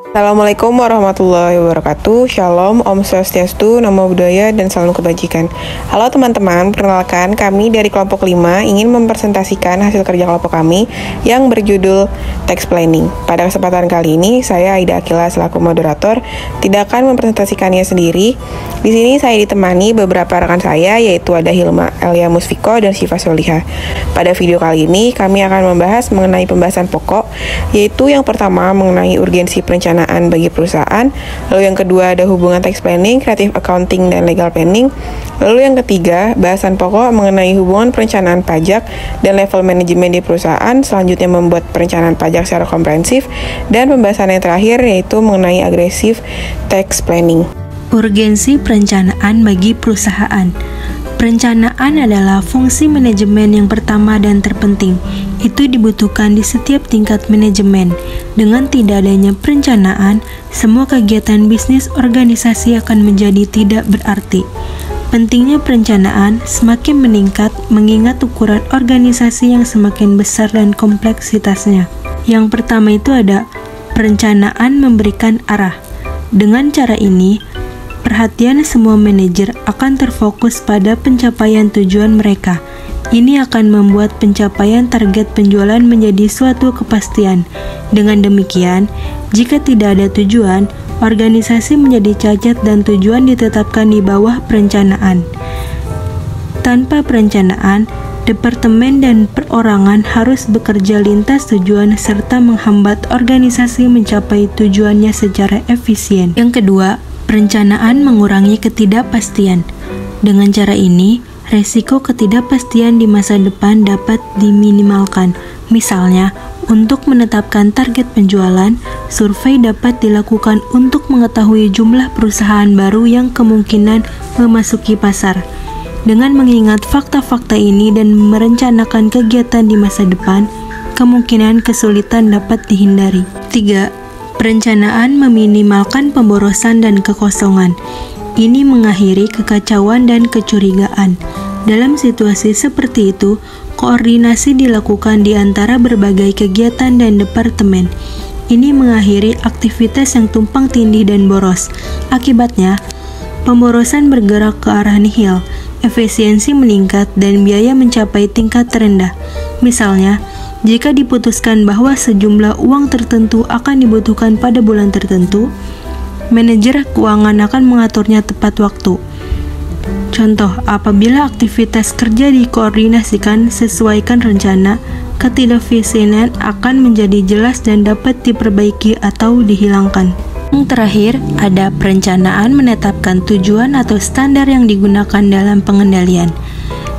Assalamualaikum warahmatullahi wabarakatuh. Shalom, Om Swastiastu, Namo Buddhaya, dan salam kebajikan. Halo teman-teman, perkenalkan kami dari kelompok 5 ingin mempresentasikan hasil kerja kelompok kami yang berjudul Text Planning. Pada kesempatan kali ini, saya Aida Akila selaku moderator tidak akan mempresentasikannya sendiri. Di sini saya ditemani beberapa rekan saya, yaitu ada Hilma Elia Musfiko dan Syifa Soliha. Pada video kali ini, kami akan membahas mengenai pembahasan pokok, yaitu yang pertama mengenai urgensi perencanaan bagi perusahaan, lalu yang kedua ada hubungan tax planning, creative accounting, dan legal planning, lalu yang ketiga bahasan pokok mengenai hubungan perencanaan pajak dan level manajemen di perusahaan, selanjutnya membuat perencanaan pajak secara komprehensif, dan pembahasan yang terakhir yaitu mengenai agresif tax planning. Urgensi perencanaan bagi perusahaan. Perencanaan adalah fungsi manajemen yang pertama dan terpenting. Itu dibutuhkan di setiap tingkat manajemen. Dengan tidak adanya perencanaan, semua kegiatan bisnis organisasi akan menjadi tidak berarti. Pentingnya perencanaan semakin meningkat mengingat ukuran organisasi yang semakin besar dan kompleksitasnya. Yang pertama itu ada perencanaan memberikan arah. Dengan cara ini, perhatian semua manajer akan terfokus pada pencapaian tujuan mereka. Ini akan membuat pencapaian target penjualan menjadi suatu kepastian. Dengan demikian, jika tidak ada tujuan, organisasi menjadi cacat dan tujuan ditetapkan di bawah perencanaan. Tanpa perencanaan, departemen dan perorangan harus bekerja lintas tujuan serta menghambat organisasi mencapai tujuannya secara efisien. Yang kedua, perencanaan mengurangi ketidakpastian. Dengan cara ini, resiko ketidakpastian di masa depan dapat diminimalkan. Misalnya, untuk menetapkan target penjualan, survei dapat dilakukan untuk mengetahui jumlah perusahaan baru yang kemungkinan memasuki pasar. Dengan mengingat fakta-fakta ini dan merencanakan kegiatan di masa depan, kemungkinan kesulitan dapat dihindari. 3. Perencanaan meminimalkan pemborosan dan kekosongan. Ini mengakhiri kekacauan dan kecurigaan. Dalam situasi seperti itu, koordinasi dilakukan di antara berbagai kegiatan dan departemen. Ini mengakhiri aktivitas yang tumpang tindih dan boros. Akibatnya, pemborosan bergerak ke arah nihil, efisiensi meningkat, dan biaya mencapai tingkat terendah. Misalnya, jika diputuskan bahwa sejumlah uang tertentu akan dibutuhkan pada bulan tertentu, manajer keuangan akan mengaturnya tepat waktu. Contoh, apabila aktivitas kerja dikoordinasikan sesuaikan rencana, ketidakefisienan akan menjadi jelas dan dapat diperbaiki atau dihilangkan. Yang terakhir, ada perencanaan menetapkan tujuan atau standar yang digunakan dalam pengendalian.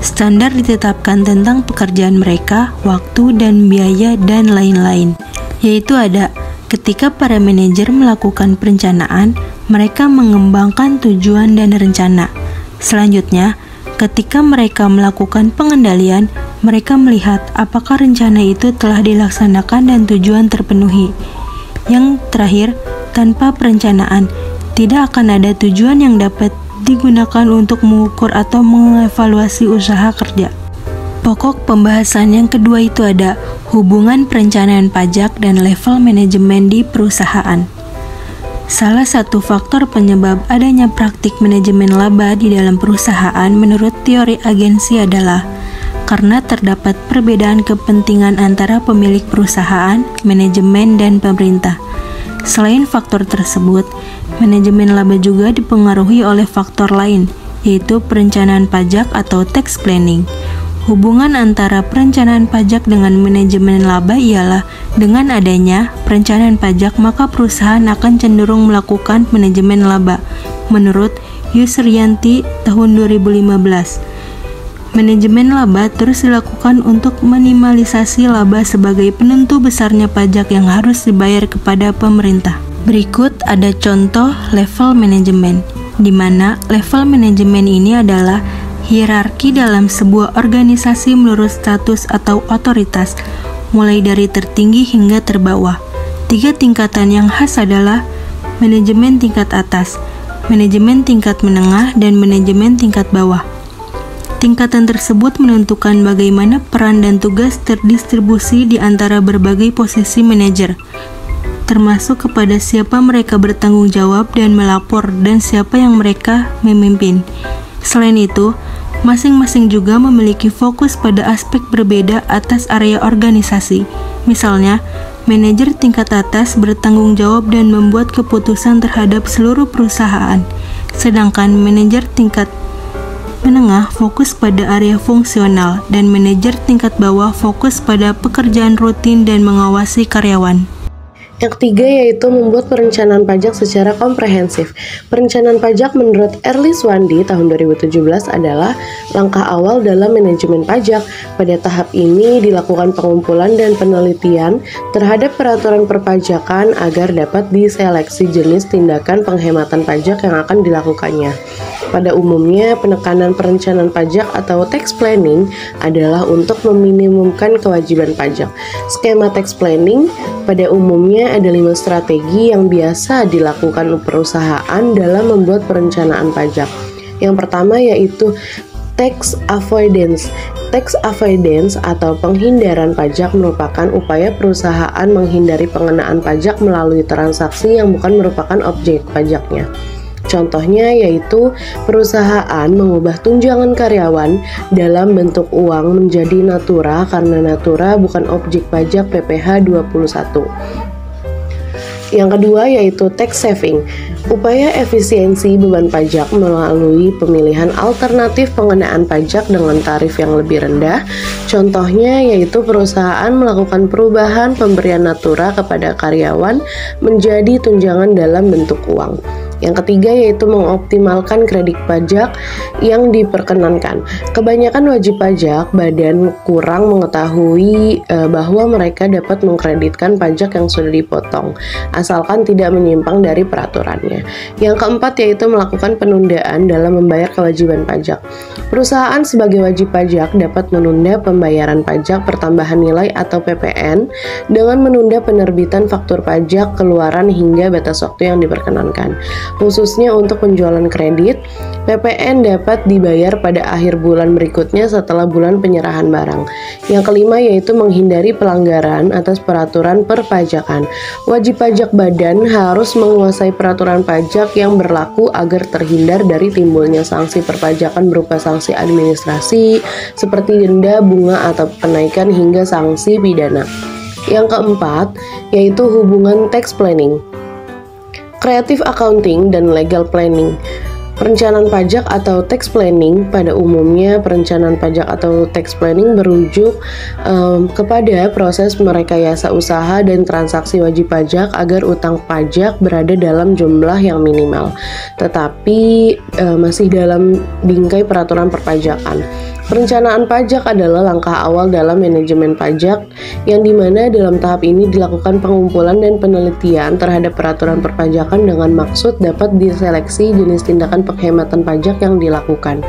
Standar ditetapkan tentang pekerjaan mereka, waktu dan biaya, dan lain-lain. Yaitu ada, ketika para manajer melakukan perencanaan, mereka mengembangkan tujuan dan rencana. Selanjutnya, ketika mereka melakukan pengendalian, mereka melihat apakah rencana itu telah dilaksanakan dan tujuan terpenuhi. Yang terakhir, tanpa perencanaan, tidak akan ada tujuan yang dapat digunakan untuk mengukur atau mengevaluasi usaha kerja. Pokok pembahasan yang kedua itu ada hubungan perencanaan pajak dan level manajemen di perusahaan. Salah satu faktor penyebab adanya praktik manajemen laba di dalam perusahaan menurut teori agensi adalah karena terdapat perbedaan kepentingan antara pemilik perusahaan, manajemen, dan pemerintah. Selain faktor tersebut, manajemen laba juga dipengaruhi oleh faktor lain, yaitu perencanaan pajak atau tax planning. Hubungan antara perencanaan pajak dengan manajemen laba ialah dengan adanya perencanaan pajak maka perusahaan akan cenderung melakukan manajemen laba. Menurut Yusrianti tahun 2015, manajemen laba terus dilakukan untuk minimalisasi laba sebagai penentu besarnya pajak yang harus dibayar kepada pemerintah. Berikut ada contoh level manajemen, di mana level manajemen ini adalah hierarki dalam sebuah organisasi menurut status atau otoritas, mulai dari tertinggi hingga terbawah. 3 tingkatan yang khas adalah manajemen tingkat atas, manajemen tingkat menengah, dan manajemen tingkat bawah. Tingkatan tersebut menentukan bagaimana peran dan tugas terdistribusi di antara berbagai posisi manajer. termasuk kepada siapa mereka bertanggung jawab dan melapor dan siapa yang mereka memimpin. Selain itu, masing-masing juga memiliki fokus pada aspek berbeda atas area organisasi. Misalnya, manajer tingkat atas bertanggung jawab dan membuat keputusan terhadap seluruh perusahaan, sedangkan manajer tingkat menengah fokus pada area fungsional dan manajer tingkat bawah fokus pada pekerjaan rutin dan mengawasi karyawan. Yang ketiga yaitu membuat perencanaan pajak secara komprehensif. Perencanaan pajak menurut Erly Swandi tahun 2017 adalah langkah awal dalam manajemen pajak. Pada tahap ini dilakukan pengumpulan dan penelitian terhadap peraturan perpajakan agar dapat diseleksi jenis tindakan penghematan pajak yang akan dilakukannya. Pada umumnya, penekanan perencanaan pajak atau tax planning adalah untuk meminimumkan kewajiban pajak. Skema tax planning pada umumnya ada 5 strategi yang biasa dilakukan perusahaan dalam membuat perencanaan pajak. Yang pertama yaitu tax avoidance. Tax avoidance atau penghindaran pajak merupakan upaya perusahaan menghindari pengenaan pajak melalui transaksi yang bukan merupakan objek pajaknya. Contohnya yaitu perusahaan mengubah tunjangan karyawan dalam bentuk uang menjadi natura karena natura bukan objek pajak PPh 21. Yang kedua yaitu tax saving, upaya efisiensi beban pajak melalui pemilihan alternatif pengenaan pajak dengan tarif yang lebih rendah. Contohnya yaitu perusahaan melakukan perubahan pemberian natura kepada karyawan menjadi tunjangan dalam bentuk uang. Yang ketiga yaitu mengoptimalkan kredit pajak yang diperkenankan. Kebanyakan wajib pajak badan kurang mengetahui bahwa mereka dapat mengkreditkan pajak yang sudah dipotong, asalkan tidak menyimpang dari peraturannya. Yang keempat yaitu melakukan penundaan dalam membayar kewajiban pajak. Perusahaan sebagai wajib pajak dapat menunda pembayaran pajak pertambahan nilai atau PPN dengan menunda penerbitan faktur pajak keluaran hingga batas waktu yang diperkenankan. Khususnya untuk penjualan kredit, PPN dapat dibayar pada akhir bulan berikutnya setelah bulan penyerahan barang. Yang kelima yaitu menghindari pelanggaran atas peraturan perpajakan. Wajib pajak badan harus menguasai peraturan pajak yang berlaku agar terhindar dari timbulnya sanksi perpajakan berupa sanksi administrasi seperti denda, bunga, atau kenaikan hingga sanksi pidana. Yang keempat yaitu hubungan tax planning, creative accounting, dan legal planning. Perencanaan pajak atau tax planning pada umumnya perencanaan pajak atau tax planning merujuk kepada proses merekayasa usaha dan transaksi wajib pajak agar utang pajak berada dalam jumlah yang minimal, tetapi masih dalam bingkai peraturan perpajakan. Perencanaan pajak adalah langkah awal dalam manajemen pajak yang dimana dalam tahap ini dilakukan pengumpulan dan penelitian terhadap peraturan perpajakan dengan maksud dapat diseleksi jenis tindakan penghematan pajak yang dilakukan.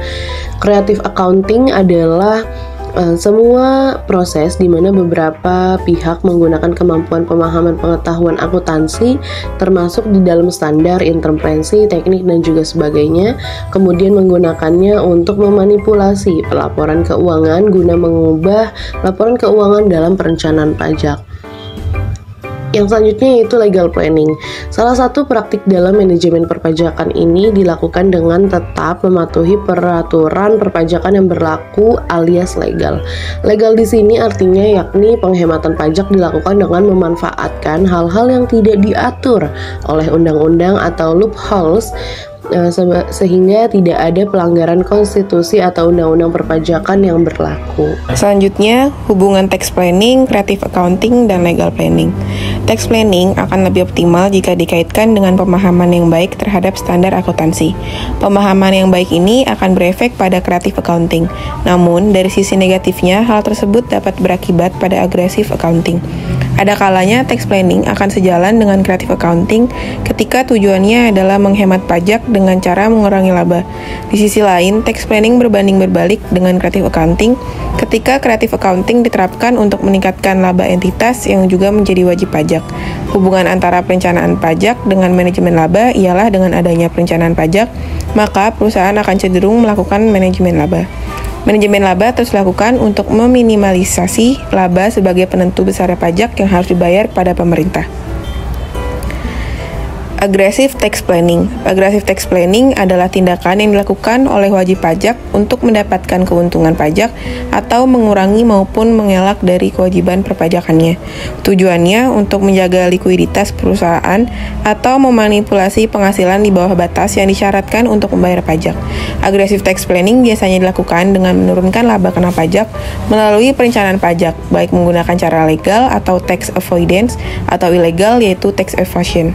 Creative accounting adalah semua proses di mana beberapa pihak menggunakan kemampuan pemahaman pengetahuan akuntansi termasuk di dalam standar, intervensi, teknik, dan juga sebagainya, kemudian menggunakannya untuk memanipulasi pelaporan keuangan guna mengubah laporan keuangan dalam perencanaan pajak. Yang selanjutnya yaitu legal planning. Salah satu praktik dalam manajemen perpajakan ini dilakukan dengan tetap mematuhi peraturan perpajakan yang berlaku alias legal. Legal di sini artinya yakni penghematan pajak dilakukan dengan memanfaatkan hal-hal yang tidak diatur oleh undang-undang atau loopholes sehingga tidak ada pelanggaran konstitusi atau undang-undang perpajakan yang berlaku. Selanjutnya, hubungan tax planning, creative accounting, dan legal planning. Tax planning akan lebih optimal jika dikaitkan dengan pemahaman yang baik terhadap standar akuntansi. Pemahaman yang baik ini akan berefek pada creative accounting. Namun, dari sisi negatifnya, hal tersebut dapat berakibat pada aggressive accounting. Ada kalanya tax planning akan sejalan dengan creative accounting ketika tujuannya adalah menghemat pajak dengan cara mengurangi laba. Di sisi lain, tax planning berbanding berbalik dengan creative accounting ketika creative accounting diterapkan untuk meningkatkan laba entitas yang juga menjadi wajib pajak. Hubungan antara perencanaan pajak dengan manajemen laba ialah dengan adanya perencanaan pajak, maka perusahaan akan cenderung melakukan manajemen laba. Manajemen laba terus dilakukan untuk meminimalisasi laba sebagai penentu besar pajak yang harus dibayar pada pemerintah. Aggressive tax planning. Aggressive tax planning adalah tindakan yang dilakukan oleh wajib pajak untuk mendapatkan keuntungan pajak atau mengurangi maupun mengelak dari kewajiban perpajakannya. Tujuannya untuk menjaga likuiditas perusahaan atau memanipulasi penghasilan di bawah batas yang disyaratkan untuk membayar pajak. Aggressive tax planning biasanya dilakukan dengan menurunkan laba kena pajak melalui perencanaan pajak, baik menggunakan cara legal atau tax avoidance atau ilegal yaitu tax evasion.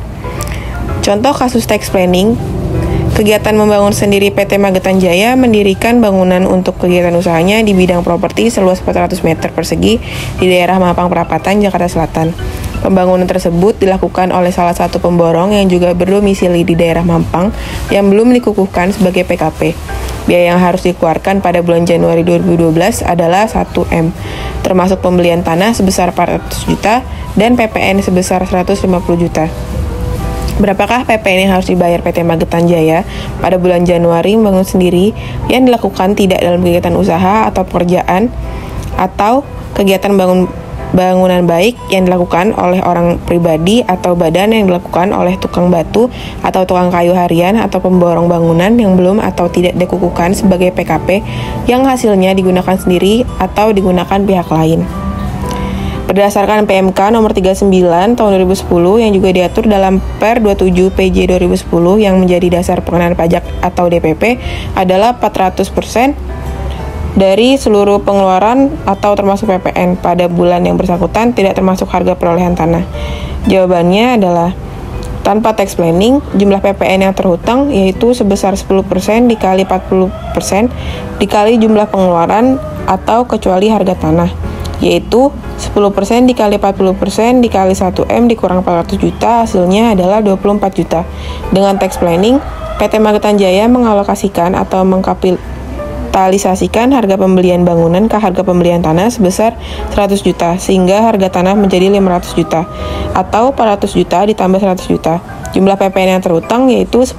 Contoh kasus tax planning, kegiatan membangun sendiri PT Magetan Jaya mendirikan bangunan untuk kegiatan usahanya di bidang properti seluas 400 meter persegi di daerah Mampang Perapatan, Jakarta Selatan. Pembangunan tersebut dilakukan oleh salah satu pemborong yang juga berdomisili di daerah Mampang yang belum dikukuhkan sebagai PKP. Biaya yang harus dikeluarkan pada bulan Januari 2012 adalah 1M, termasuk pembelian tanah sebesar 400 juta dan PPN sebesar 150 juta. Berapakah PPN yang harus dibayar PT Magetan Jaya pada bulan Januari membangun sendiri yang dilakukan tidak dalam kegiatan usaha atau pekerjaan atau kegiatan bangunan baik yang dilakukan oleh orang pribadi atau badan yang dilakukan oleh tukang batu atau tukang kayu harian atau pemborong bangunan yang belum atau tidak dikukuhkan sebagai PKP yang hasilnya digunakan sendiri atau digunakan pihak lain. Berdasarkan PMK nomor 39 tahun 2010 yang juga diatur dalam Per 27 PJ 2010 yang menjadi dasar pengenaan pajak atau DPP adalah 400% dari seluruh pengeluaran atau termasuk PPN pada bulan yang bersangkutan tidak termasuk harga perolehan tanah. Jawabannya adalah tanpa tax planning, jumlah PPN yang terhutang yaitu sebesar 10% dikali 40% dikali jumlah pengeluaran atau kecuali harga tanah, yaitu 10% dikali 40% dikali 1M dikurang 400 juta, hasilnya adalah 24 juta. Dengan tax planning, PT Magetan Jaya mengalokasikan atau mengkapitalisasikan harga pembelian bangunan ke harga pembelian tanah sebesar 100 juta, sehingga harga tanah menjadi 500 juta, atau 400 juta ditambah 100 juta. Jumlah PPN yang terhutang yaitu 10%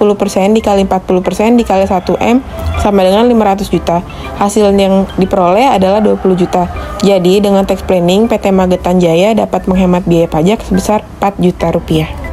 dikali 40% dikali 1M sama dengan 500 juta. Hasil yang diperoleh adalah 20 juta. Jadi dengan tax planning, PT Magetan Jaya dapat menghemat biaya pajak sebesar 4 juta rupiah.